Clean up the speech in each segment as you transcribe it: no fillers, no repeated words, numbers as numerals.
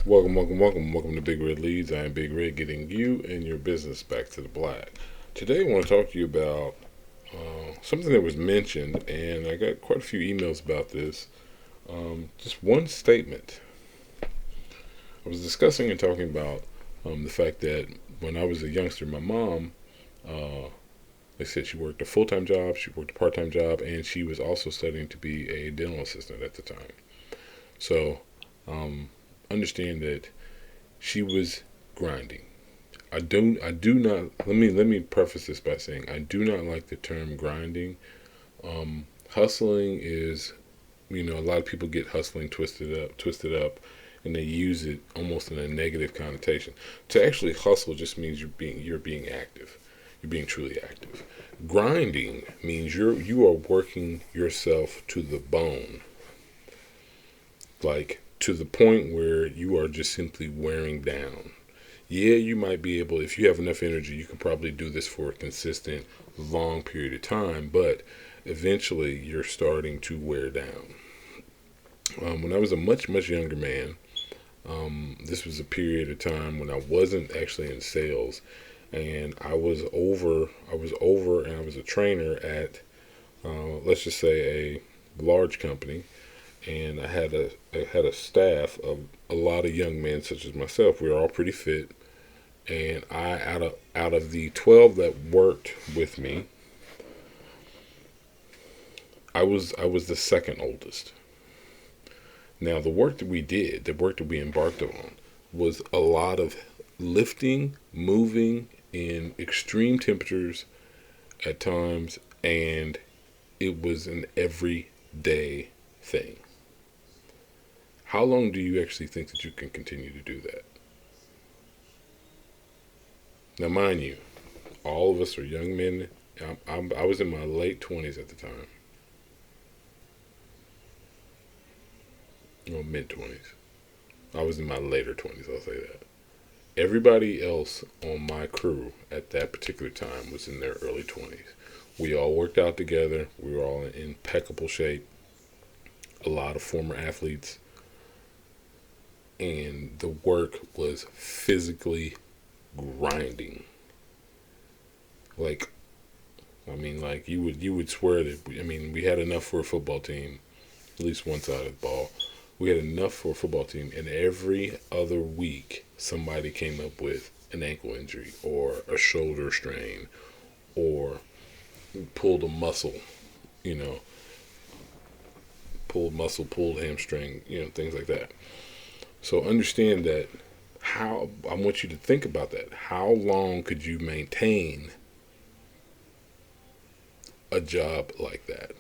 Welcome to Big Red Leads. I am Big Red, getting you and your business back to the black. Today, I want to talk to you about something that was mentioned, and I got quite a few emails about this. Just one statement. I was discussing and talking about the fact that when I was a youngster, my mom, uh, they said she worked a full time job, she worked a part time job, and she was also studying to be a dental assistant at the time. So, um, understand that she was grinding. I do not let me preface this by saying I do not like the term grinding. Hustling is, a lot of people get hustling twisted up, and they use it almost in a negative connotation. To actually hustle just means you're being active. You're being truly active. Grinding means you are working yourself to the bone, like to the point where you are just simply wearing down. Yeah, you might be able, if you have enough energy, you can probably do this for a consistent, long period of time, but eventually you're starting to wear down. When I was a much younger man, this was a period of time when I wasn't actually in sales, and I was over, and I was a trainer at, let's just say, a large company, and I had a staff of a lot of young men such as myself. We were all pretty fit, and I out of the 12 that worked with me, I was the second oldest. Now the work that we embarked on, was a lot of lifting, moving in extreme temperatures at times, and it was an everyday thing. How long do you actually think that you can continue to do that? Now, mind you, all of us are young men. I was in my late 20s at the time, or mid 20s. I was in my later 20s, I'll say that. Everybody else on my crew at that particular time was in their early 20s. We all worked out together. We were all in impeccable shape. A lot of former athletes, and the work was physically grinding. Like, like you would swear that. We had enough for a football team, at least one side of the ball. We had enough for a football team, and every other week somebody came up with an ankle injury or a shoulder strain or pulled a muscle, you know, pulled muscle, pulled hamstring, things like that. So understand that. How I want you to think about that. How long could you maintain a job like that?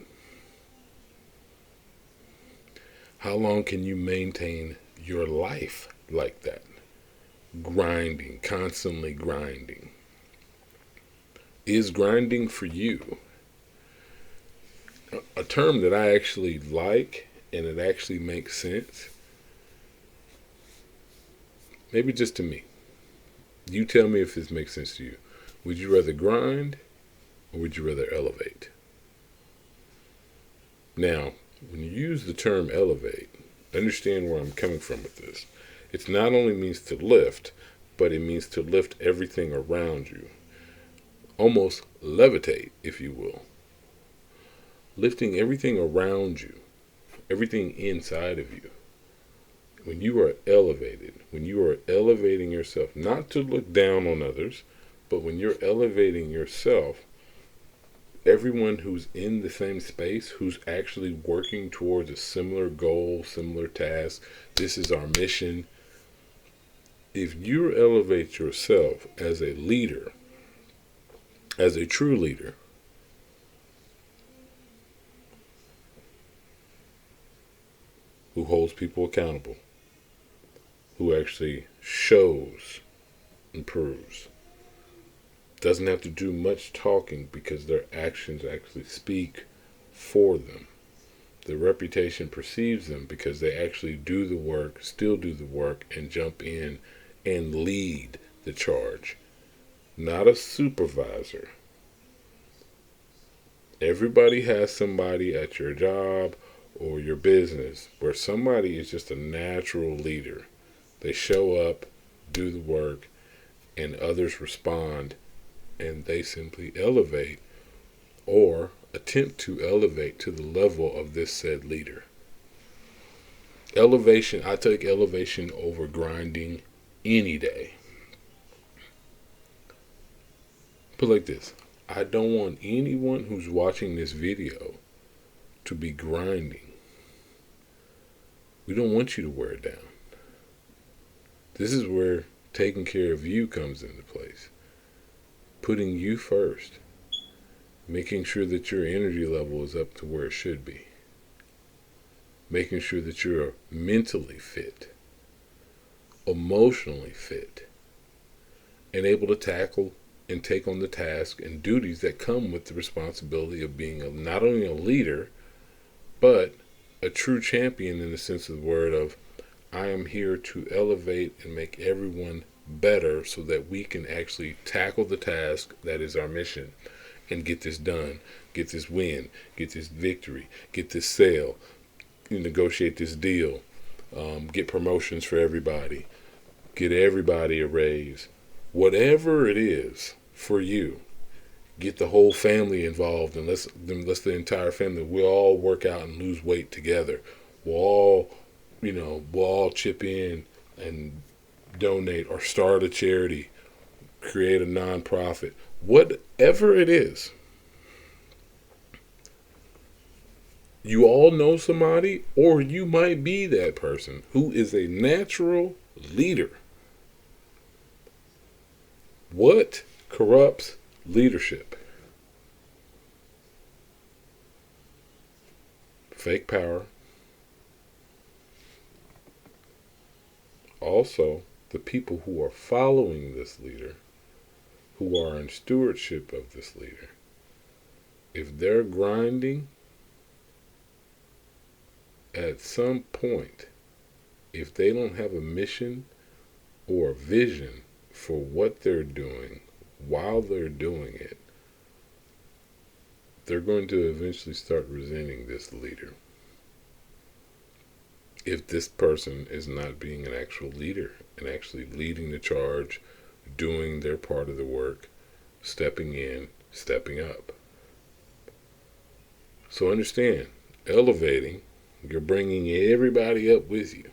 How long can you maintain your life like that? Grinding, constantly grinding. Is grinding for you a term that I actually like and it actually makes sense? Maybe just to me. You tell me if this makes sense to you. Would you rather grind or would you rather elevate? Now, when you use the term elevate, understand where I'm coming from with this. It not only means to lift, but it means to lift everything around you. Almost levitate, if you will. Lifting everything around you, everything inside of you. When you are elevated, when you are elevating yourself, not to look down on others, but when you're elevating yourself, everyone who's in the same space, who's actually working towards a similar goal, similar task, this is our mission. If you elevate yourself as a leader, as a true leader, who holds people accountable, who actually shows and proves, doesn't have to do much talking because their actions actually speak for them. The reputation perceives them because they actually do the work, still do the work, and jump in and lead the charge. Not a supervisor. Everybody has somebody at your job or your business where somebody is just a natural leader. They show up, do the work, and others respond, and they simply elevate or attempt to elevate to the level of this said leader. Elevation, I take elevation over grinding any day. Put like this, I don't want anyone who's watching this video to be grinding. We don't want you to wear it down. This is where taking care of you comes into place. Putting you first. Making sure that your energy level is up to where it should be. Making sure that you're mentally fit, emotionally fit, and able to tackle and take on the task and duties that come with the responsibility of being not only a leader, but a true champion in the sense of the word of, I am here to elevate and make everyone better so that we can actually tackle the task that is our mission and get this done, get this win, get this victory, get this sale, negotiate this deal, get promotions for everybody, get everybody a raise. Whatever it is for you, get the whole family involved, and let's the entire family, we'll all work out and lose weight together. We'll all chip in and donate or start a charity, create a nonprofit, whatever it is. You all know somebody, or you might be that person who is a natural leader. What corrupts leadership? Fake power. Also, the people who are following this leader, who are in stewardship of this leader, if they're grinding, at some point, if they don't have a mission or a vision for what they're doing while they're doing it, they're going to eventually start resenting this leader. If this person is not being an actual leader and actually leading the charge, doing their part of the work, stepping in, stepping up. So understand, elevating, you're bringing everybody up with you.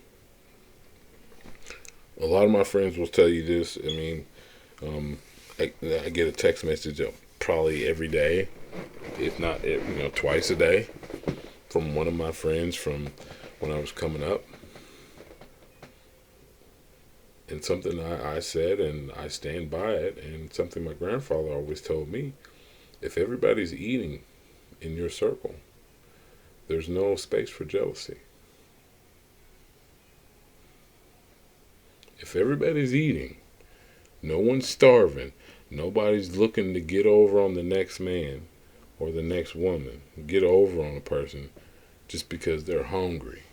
A lot of my friends will tell you this. I mean, I get a text message probably every day, if not twice a day, from one of my friends from when I was coming up. And something I said, and I stand by it, and something my grandfather always told me, if everybody's eating in your circle, there's no space for jealousy. If everybody's eating, no one's starving, nobody's looking to get over on the next man or the next woman, get over on a person just because they're hungry.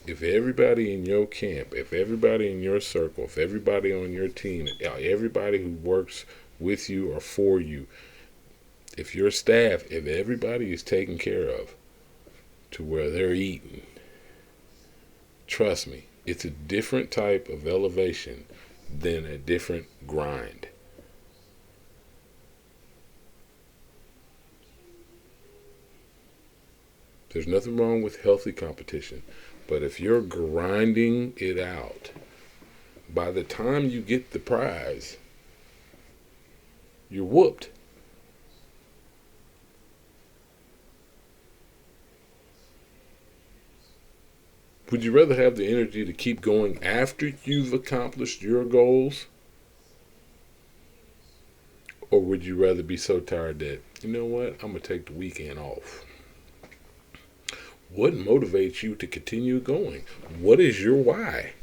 If everybody in your camp, if everybody in your circle, if everybody on your team, everybody who works with you or for you, if your staff, if everybody is taken care of to where they're eating, trust me, it's a different type of elevation than a different grind. There's nothing wrong with healthy competition, but if you're grinding it out, by the time you get the prize, you're whooped. Would you rather have the energy to keep going after you've accomplished your goals? Or would you rather be so tired that, you know what, I'm going to take the weekend off? What motivates you to continue going? What is your why?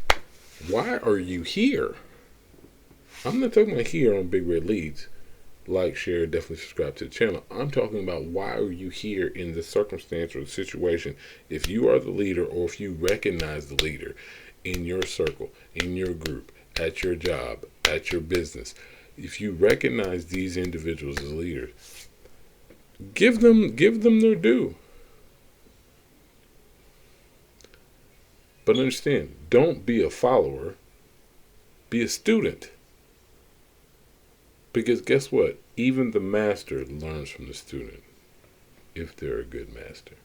Why are you here? I'm not talking about here on Big Red Leads. Like, share, definitely subscribe to the channel. I'm talking about why are you here in the circumstance or the situation. If you are the leader, or if you recognize the leader in your circle, in your group, at your job, at your business, if you recognize these individuals as leaders, give them their due. But understand, don't be a follower, be a student. Because guess what? Even the master learns from the student if they're a good master.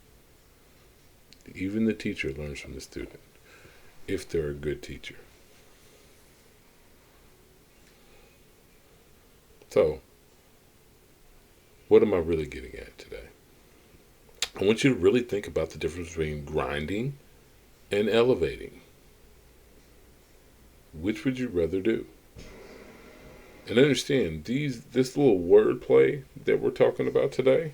Even the teacher learns from the student if they're a good teacher. So, what am I really getting at today? I want you to really think about the difference between grinding and elevating. Which would you rather do? And understand, this little wordplay that we're talking about today,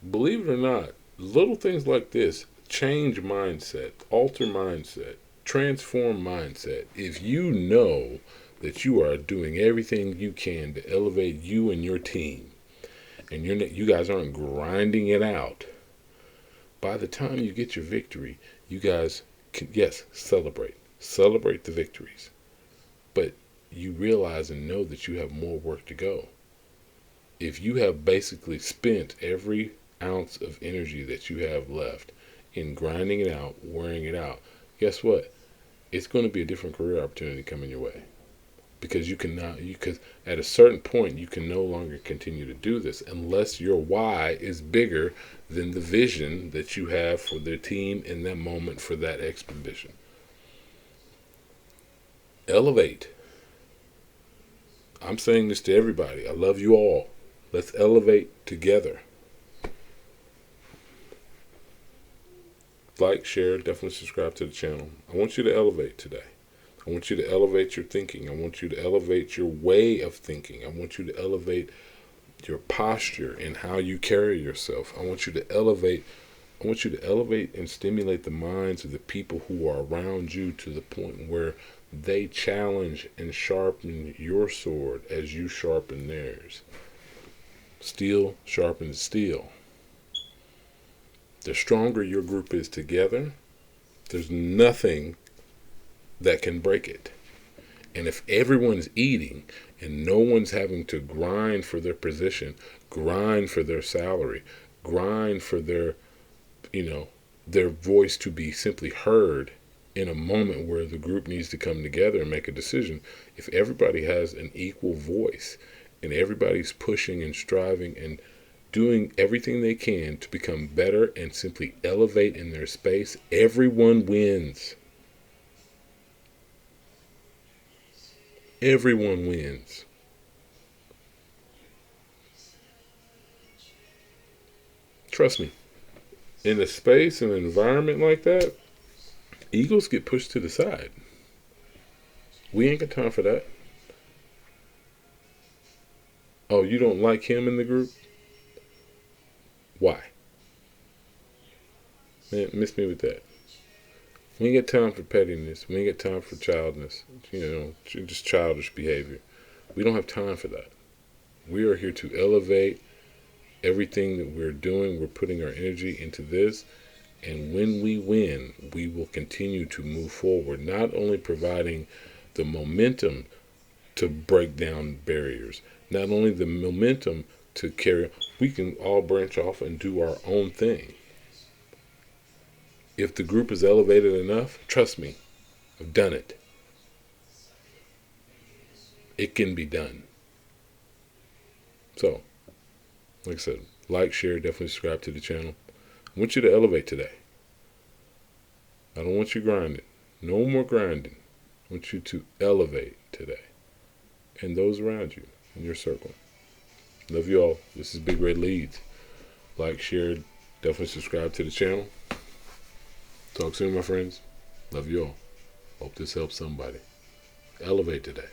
believe it or not, little things like this change mindset, alter mindset, transform mindset. If you know that you are doing everything you can to elevate you and your team, and you guys aren't grinding it out, by the time you get your victory, you guys can, yes, celebrate the victories, but you realize and know that you have more work to go. If you have basically spent every ounce of energy that you have left in grinding it out, wearing it out, guess what? It's going to be a different career opportunity coming your way. Because because at a certain point you can no longer continue to do this unless your why is bigger than the vision that you have for the team in that moment for that expedition. Elevate. I'm saying this to everybody. I love you all. Let's elevate together. Like, share, definitely subscribe to the channel. I want you to elevate today. I want you to elevate your thinking. I want you to elevate your way of thinking. I want you to elevate your posture and how you carry yourself. I want you to elevate and stimulate the minds of the people who are around you to the point where they challenge and sharpen your sword as you sharpen theirs. Steel sharpens steel. The stronger your group is together, there's nothing that can break it. And if everyone's eating and no one's having to grind for their position, grind for their salary, grind for their voice to be simply heard in a moment where the group needs to come together and make a decision, if everybody has an equal voice and everybody's pushing and striving and doing everything they can to become better and simply elevate in their space, everyone wins. Everyone wins. Trust me. In a space and an environment like that, egos get pushed to the side. We ain't got time for that. Oh, you don't like him in the group? Why? Man, miss me with that. We ain't got time for pettiness. We ain't got time for childness. Just childish behavior. We don't have time for that. We are here to elevate everything that we're doing. We're putting our energy into this. And when we win, we will continue to move forward, not only providing the momentum to break down barriers, not only the momentum to carry, we can all branch off and do our own thing. If the group is elevated enough, trust me, I've done it. It can be done. So, like I said, like, share, definitely subscribe to the channel. I want you to elevate today. I don't want you grinding. No more grinding. I want you to elevate today. And those around you, in your circle. Love you all. This is Big Red Leads. Like, share, definitely subscribe to the channel. Talk soon, my friends. Love you all. Hope this helps somebody. Elevate today.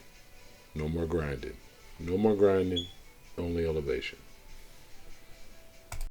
No more grinding. No more grinding. Only elevation.